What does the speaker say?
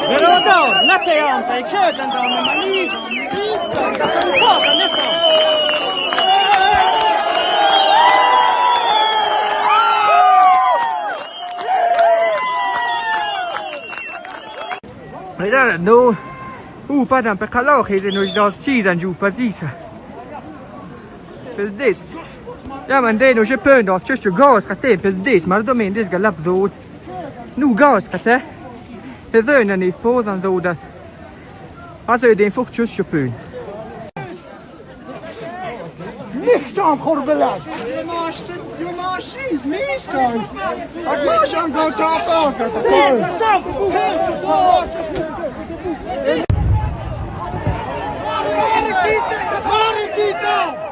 برادر نتیام پی که دندان منی Vedete, no, padam pe caloche se noi da cisa giù pasisa. Per des. Ja, men det är nog inte pönt av just gas att det per des, men då men det ska lapp då. Nu gas att det. Det vönar ni på den då där. Alltså det är en fukt just pönt. Nicht am Korbelas. You machines, miskan. Ak macham go talk off. Marita!